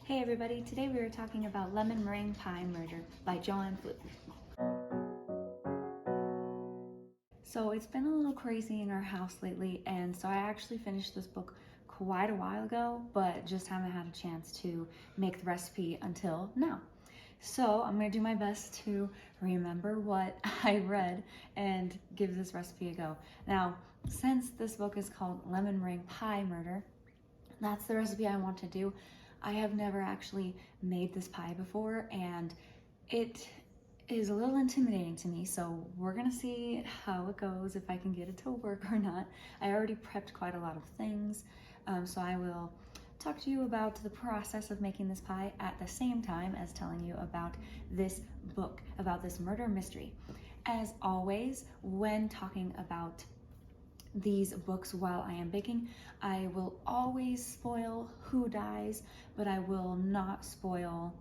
Hey everybody, today we are talking about Lemon Meringue Pie Murder by John Fluke. So it's been a little crazy in our house lately, and so I actually finished this book quite a while ago, but just haven't had a chance to make the recipe until now. So I'm gonna do my best to remember what I read and give this recipe a go. Now, since this book is called Lemon Meringue Pie Murder, that's the recipe I want to do. I have never actually made this pie before, and it is a little intimidating to me, so we're gonna see how it goes, if I can get it to work or not. I already prepped quite a lot of things, so I will talk to you about the process of making this pie at the same time as telling you about this book, about this murder mystery. As always, when talking about these books while I am baking, I will always spoil who dies, but I will not spoil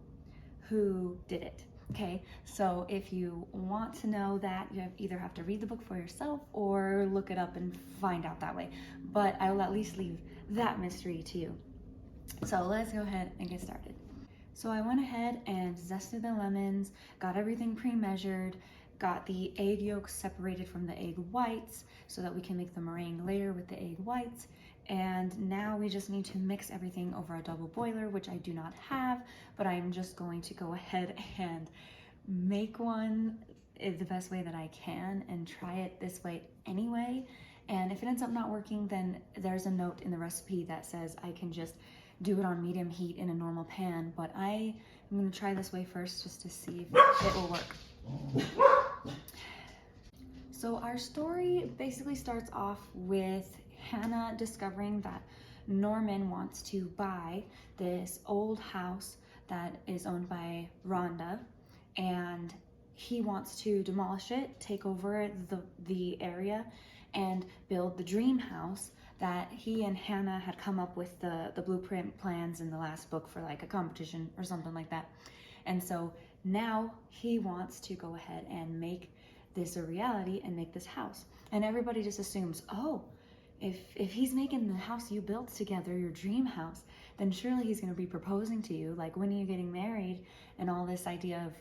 who did it. Okay, so if you want to know that, you either have to read the book for yourself or look it up and find out that way, but I will at least leave that mystery to you. So let's go ahead and get started. So I went ahead and zested the lemons, got everything pre-measured, got the egg yolks separated from the egg whites so that we can make the meringue later with the egg whites. And now we just need to mix everything over a double boiler, which I do not have, but I'm just going to go ahead and make one the best way that I can and try it this way anyway. And if it ends up not working, then there's a note in the recipe that says I can just do it on medium heat in a normal pan, but I'm gonna try this way first just to see if it will work. So our story basically starts off with Hannah discovering that Norman wants to buy this old house that is owned by Rhonda, and he wants to demolish it, take over the area, and build the dream house that he and Hannah had come up with the blueprint plans in the last book for, like a competition or something like that. And so now he wants to go ahead and make this a reality and make this house. And everybody just assumes, oh, if he's making the house you built together, your dream house, then surely he's going to be proposing to you, like, when are you getting married, and all this idea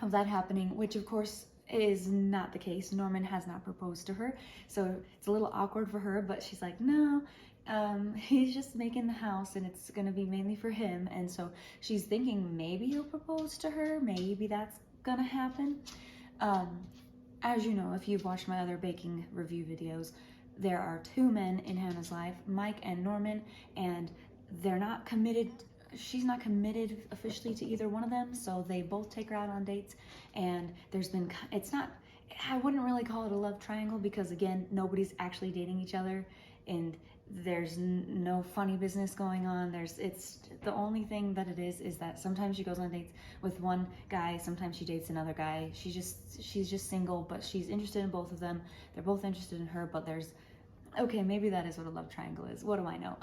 of that happening, which of course is not the case. Norman has not proposed to her, so it's a little awkward for her, but she's like, no, he's just making the house and it's gonna be mainly for him. And so she's thinking maybe he'll propose to her, maybe that's gonna happen. As you know, if you've watched my other baking review videos, there are two men in Hannah's life, Mike and Norman, and they're not committed. She's not committed officially to either one of them, so they both take her out on dates, and I wouldn't really call it a love triangle because, again, nobody's actually dating each other, and there's no funny business going on. It's the only thing that it is that sometimes she goes on dates with one guy, sometimes she dates another guy. She's just single, but she's interested in both of them. They're both interested in her, but okay, maybe that is what a love triangle is. What do I know?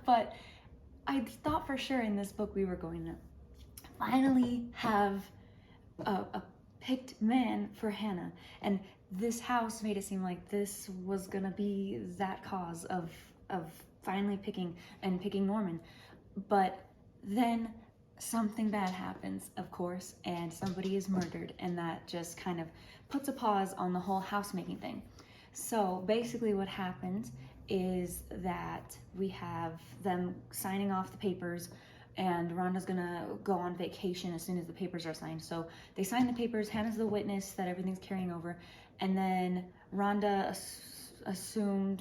But I thought for sure in this book we were going to finally have a picked man for Hannah, and this house made it seem like this was gonna be that cause of finally picking Norman. But then something bad happens, of course, and somebody is murdered, and that just kind of puts a pause on the whole house making thing. So basically what happens is that we have them signing off the papers, and Rhonda's gonna go on vacation as soon as the papers are signed. So they sign the papers, Hannah's the witness that everything's carrying over, and then Rhonda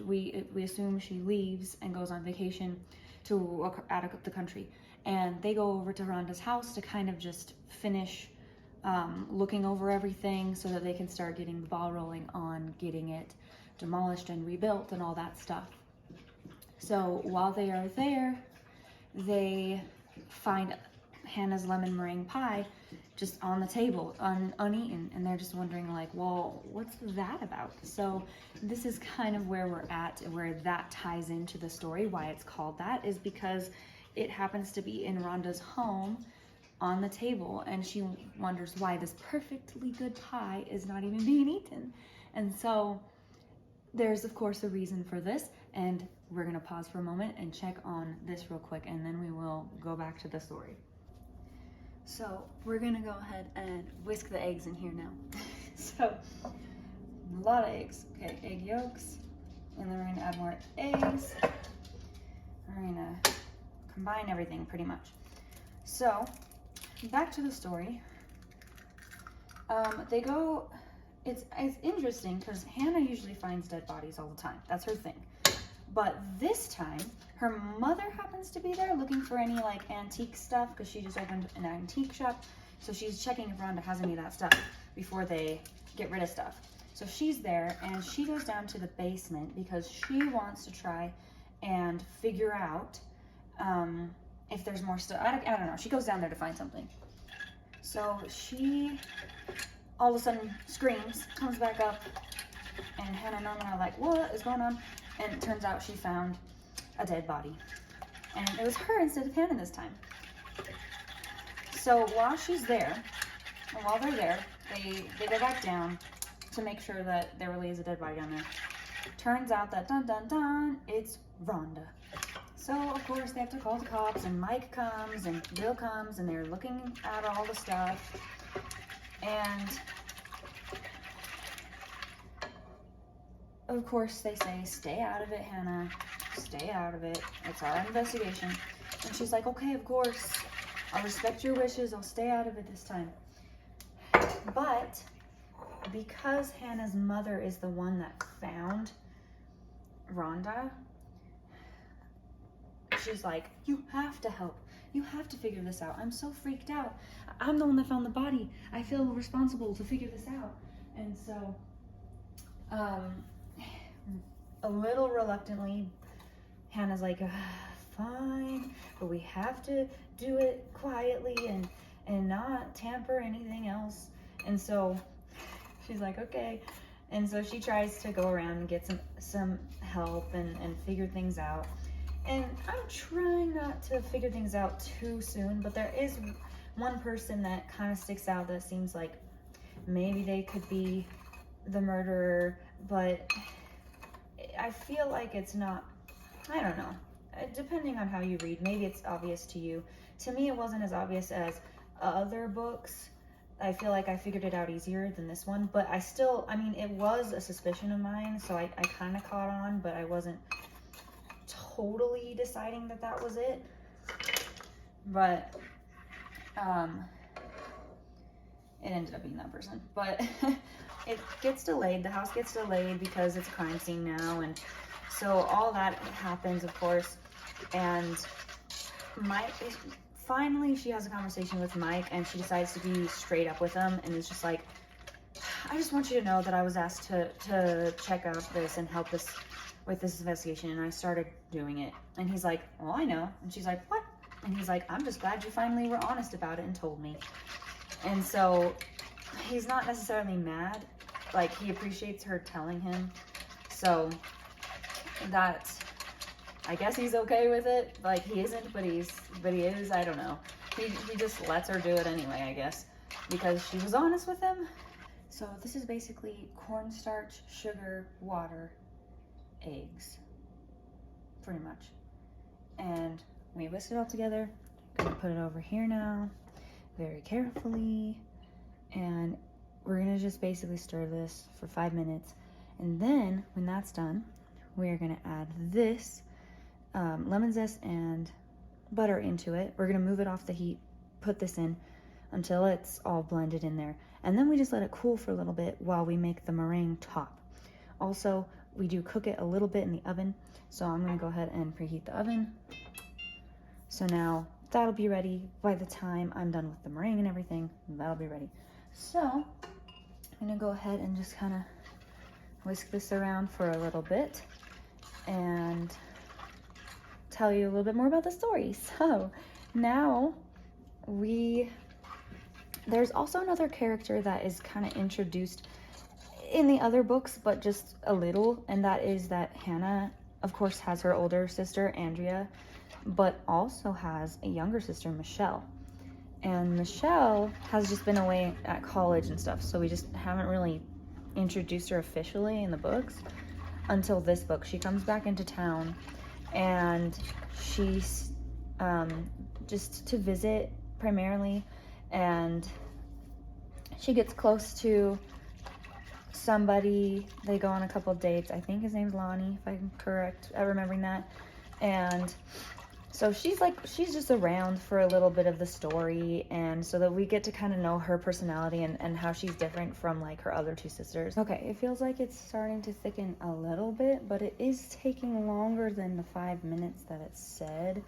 we assume she leaves and goes on vacation out of the country. And they go over to Rhonda's house to kind of just finish looking over everything so that they can start getting the ball rolling on getting it demolished and rebuilt and all that stuff. So while they are there, they find Hannah's lemon meringue pie just on the table, uneaten, and they're just wondering, like, well, what's that about? So this is kind of where we're at, where that ties into the story. Why it's called that is because it happens to be in Rhonda's home on the table, and she wonders why this perfectly good pie is not even being eaten. And so there's, of course, a reason for this, and we're gonna pause for a moment and check on this real quick, and then we will go back to the story. So we're gonna go ahead and whisk the eggs in here now. So a lot of eggs. Okay, egg yolks, and then we're gonna add more eggs. We're gonna combine everything pretty much. So back to the story. They go. It's interesting because Hannah usually finds dead bodies all the time. That's her thing. But this time, her mother happens to be there looking for any like antique stuff because she just opened an antique shop. So she's checking if Rhonda has any of that stuff before they get rid of stuff. So she's there and she goes down to the basement because she wants to try and figure out if there's more stuff. I don't know. She goes down there to find something. So she all of a sudden screams, comes back up, and Hannah and Norman are like, what is going on? And it turns out she found a dead body. And it was her instead of Hannah this time. So while she's there, and while they're there, they go back down to make sure that there really is a dead body down there. Turns out that dun dun dun, it's Rhonda. So of course they have to call the cops, and Mike comes and Bill comes, and they're looking at all the stuff. And of course they say, stay out of it, Hannah, stay out of it. It's our investigation. And she's like, okay, of course, I'll respect your wishes. I'll stay out of it this time. But because Hannah's mother is the one that found Rhonda, she's like, you have to help. You have to figure this out. I'm so freaked out. I'm the one that found the body. I feel responsible to figure this out. And so, a little reluctantly, Hannah's like, fine, but we have to do it quietly and not tamper anything else. And so she's like, okay. And so she tries to go around and get some help and figure things out. And I'm trying not to figure things out too soon, but there is one person that kind of sticks out that seems like maybe they could be the murderer, but I feel like it's not, I don't know. Depending on how you read, maybe it's obvious to you. To me, it wasn't as obvious as other books. I feel like I figured it out easier than this one, but I mean, it was a suspicion of mine, so I kind of caught on, but I wasn't totally deciding that was it. But it ended up being that person. But it gets delayed. The house gets delayed because it's a crime scene now, and so all that happens, of course. And finally she has a conversation with Mike, and she decides to be straight up with him, and it's just like, I just want you to know that I was asked to check out this and help this with this investigation, and I started doing it. And he's like, well, I know. And she's like, what? And he's like, I'm just glad you finally were honest about it and told me. And so he's not necessarily mad, like he appreciates her telling him. So that's, I guess he's okay with it. Like he isn't, but he is, I don't know. He just lets her do it anyway, I guess, because she was honest with him. So this is basically cornstarch, sugar, water, eggs, pretty much. And we whisk it all together. Gonna put it over here now, very carefully. And we're gonna just basically stir this for 5 minutes. And then when that's done, we are gonna add this lemon zest and butter into it. We're gonna move it off the heat, put this in until it's all blended in there. And then we just let it cool for a little bit while we make the meringue top. Also, we do cook it a little bit in the oven. So I'm gonna go ahead and preheat the oven. So now that'll be ready by the time I'm done with the meringue and everything. That'll be ready. So I'm gonna go ahead and just kind of whisk this around for a little bit and tell you a little bit more about the story. So now there's also another character that is kind of introduced in the other books, but just a little, and that is that Hannah, of course, has her older sister, Andrea, but also has a younger sister, Michelle. And Michelle has just been away at college and stuff, so we just haven't really introduced her officially in the books until this book. She comes back into town, and she's just to visit primarily, and she gets close to somebody. They go on a couple dates. I think his name's Lonnie, if I'm correct at remembering that. And so she's just around for a little bit of the story, and so that we get to kind of know her personality and how she's different from like her other two sisters. Okay, it feels like it's starting to thicken a little bit, but it is taking longer than the 5 minutes that it said.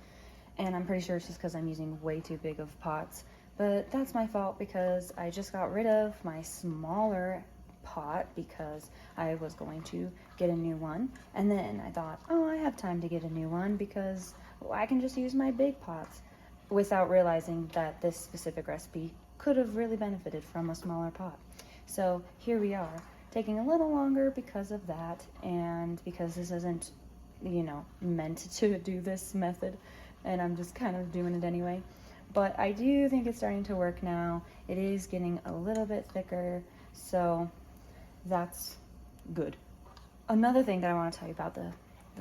And I'm pretty sure it's just because I'm using way too big of pots. But that's my fault because I just got rid of my smaller pot because I was going to get a new one. And then I thought, oh, I have time to get a new one because I can just use my big pots, without realizing that this specific recipe could have really benefited from a smaller pot. So here we are, taking a little longer because of that, and because this isn't, meant to do this method, and I'm just kind of doing it anyway. But I do think it's starting to work now. It is getting a little bit thicker, so that's good. Another thing that I want to tell you about the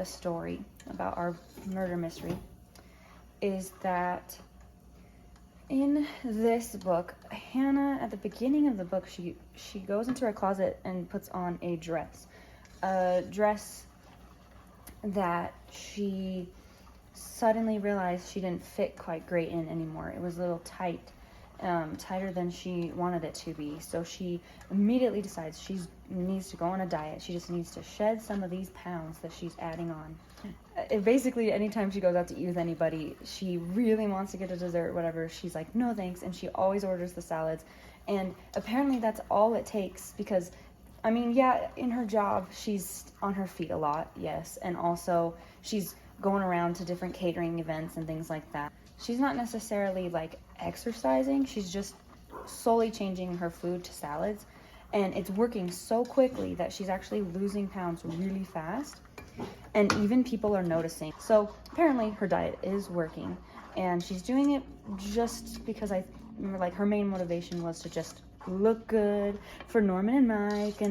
story, about our murder mystery, is that in this book, Hannah, at the beginning of the book, she goes into her closet and puts on a dress that she suddenly realized she didn't fit quite great in anymore. It was a little tight, tighter than she wanted it to be. So she immediately decides she needs to go on a diet. She just needs to shed some of these pounds that she's adding on. Basically, anytime she goes out to eat with anybody, she really wants to get a dessert, whatever, she's like, no thanks, and she always orders the salads. And apparently that's all it takes, because I mean, yeah, in her job she's on her feet a lot, yes, and also she's going around to different catering events and things like that. She's not necessarily like exercising, she's just solely changing her food to salads, and it's working so quickly that she's actually losing pounds really fast, and even people are noticing. So apparently her diet is working, and she's doing it just because I remember, like, her main motivation was to just look good for Norman and Mike,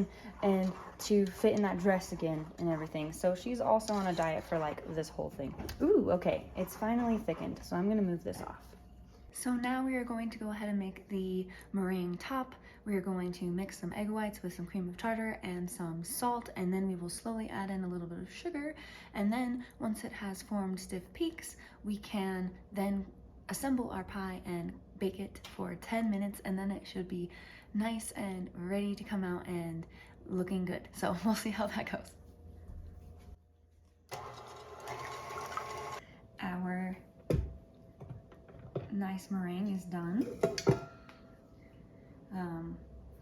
and to fit in that dress again and everything. So she's also on a diet for like this whole thing. Ooh, okay, it's finally thickened, so I'm gonna move this off. So now we are going to go ahead and make the meringue top. We are going to mix some egg whites with some cream of tartar and some salt, and then we will slowly add in a little bit of sugar. And then once it has formed stiff peaks, we can then assemble our pie and bake it for 10 minutes, and then it should be nice and ready to come out and looking good. So we'll see how that goes. Our nice meringue is done.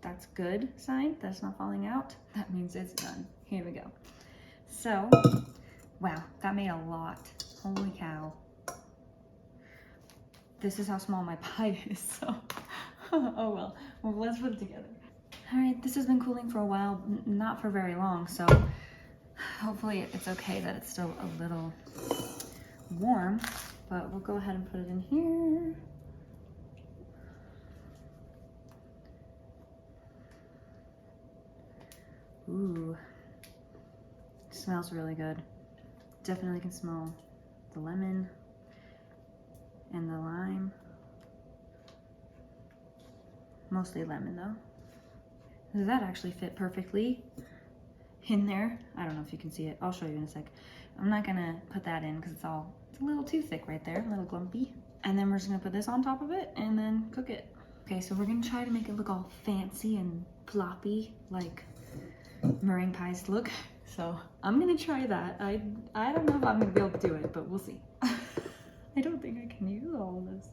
That's good sign. That's not falling out. That means it's done. Here we go. So, wow, that made a lot. Holy cow. This is how small my pie is, so oh well. Well, let's put it together. All right, this has been cooling for a while, not for very long, so hopefully it's okay that it's still a little warm, but we'll go ahead and put it in here. Ooh, it smells really good. Definitely can smell the lemon and the lime. Mostly lemon though. That actually fit perfectly in there. I don't know if you can see it. I'll show you in a sec. I'm not gonna put that in because it's a little too thick right there, a little clumpy. And then we're just gonna put this on top of it and then cook it. Okay, so we're gonna try to make it look all fancy and ploppy like meringue pies look. So I'm gonna try that. I don't know if I'm gonna be able to do it, but we'll see. I don't think I can use all of this.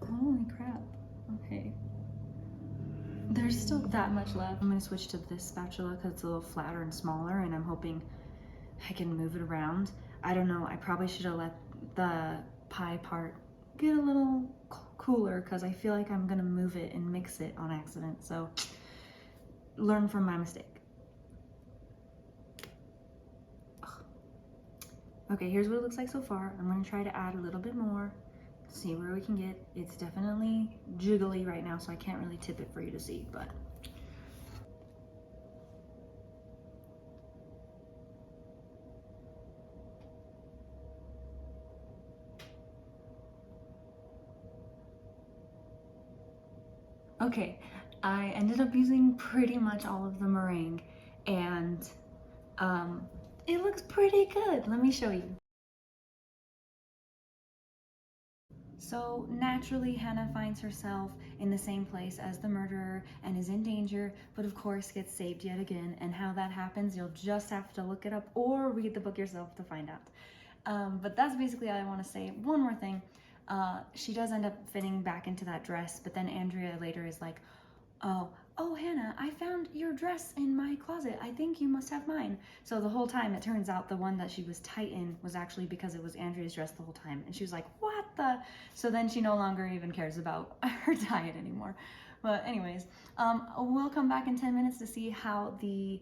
Holy crap. Okay. There's still that much left. I'm gonna switch to this spatula because it's a little flatter and smaller, and I'm hoping I can move it around. I don't know, I probably should have let the pie part get a little cooler because I feel like I'm gonna move it and mix it on accident. So learn from my mistake. Okay, here's what it looks like so far. I'm gonna try to add a little bit more, see where we can get. It's definitely jiggly right now, so I can't really tip it for you to see, but Okay, I ended up using pretty much all of the meringue, and it looks pretty good. Let me show you. So naturally, Hannah finds herself in the same place as the murderer and is in danger, but of course gets saved yet again. And how that happens, you'll just have to look it up or read the book yourself to find out. But that's basically all I want to say. One more thing. She does end up fitting back into that dress, but then Andrea later is like, oh, Hannah, I found your dress in my closet. I think you must have mine. So the whole time, it turns out the one that she was tight in was actually because it was Andrea's dress the whole time. And she was like, what the? So then she no longer even cares about her diet anymore. But anyways, we'll come back in 10 minutes to see how the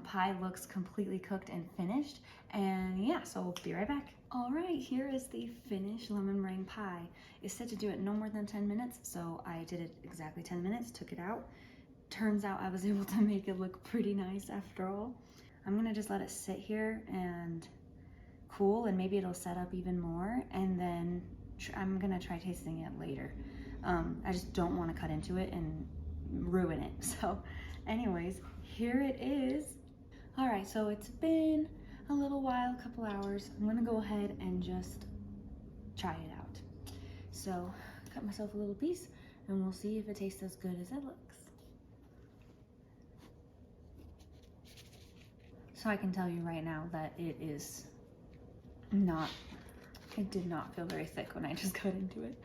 pie looks completely cooked and finished. And yeah, so we'll be right back. All right, here is the finished lemon meringue pie. It's said to do it no more than 10 minutes, so I did it exactly 10 minutes, took it out. Turns out I was able to make it look pretty nice after all. I'm gonna just let it sit here and cool, and maybe it'll set up even more, and then I'm gonna try tasting it later. I just don't want to cut into it and ruin it. So anyways, here it is. All right, so it's been a little while, a couple hours. I'm gonna go ahead and just try it out. So cut myself a little piece and we'll see if it tastes as good as it looks. So I can tell you right now that it did not feel very thick when I just cut into it.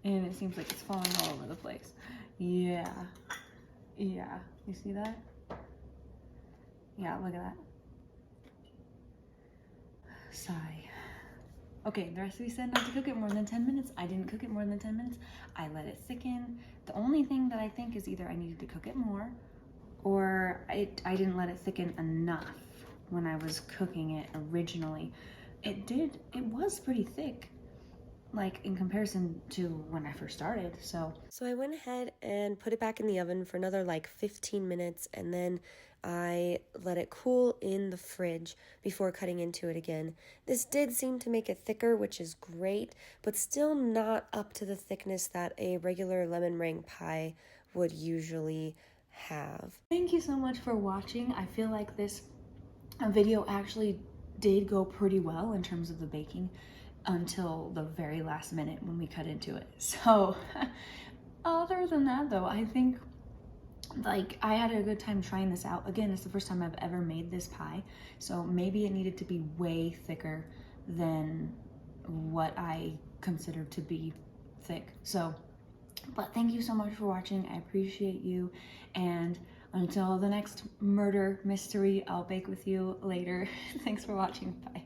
And it seems like it's falling all over the place. Yeah, you see that? Yeah, look at that. Sigh. Okay, the recipe said not to cook it more than 10 minutes. I didn't cook it more than 10 minutes. I let it thicken. The only thing that I think is either I needed to cook it more or I didn't let it thicken enough when I was cooking it originally. It was pretty thick, like in comparison to when I first started. So I went ahead and put it back in the oven for another like 15 minutes, and then I let it cool in the fridge before cutting into it again. This did seem to make it thicker, which is great, but still not up to the thickness that a regular lemon meringue pie would usually have. Thank you so much for watching. I feel like this video actually did go pretty well in terms of the baking until the very last minute when we cut into it. So other than that though, I think like I had a good time trying this out. Again, it's the first time I've ever made this pie, so maybe it needed to be way thicker than what I considered to be thick. So, but thank you so much for watching. I appreciate you, and until the next murder mystery, I'll bake with you later. Thanks for watching. Bye.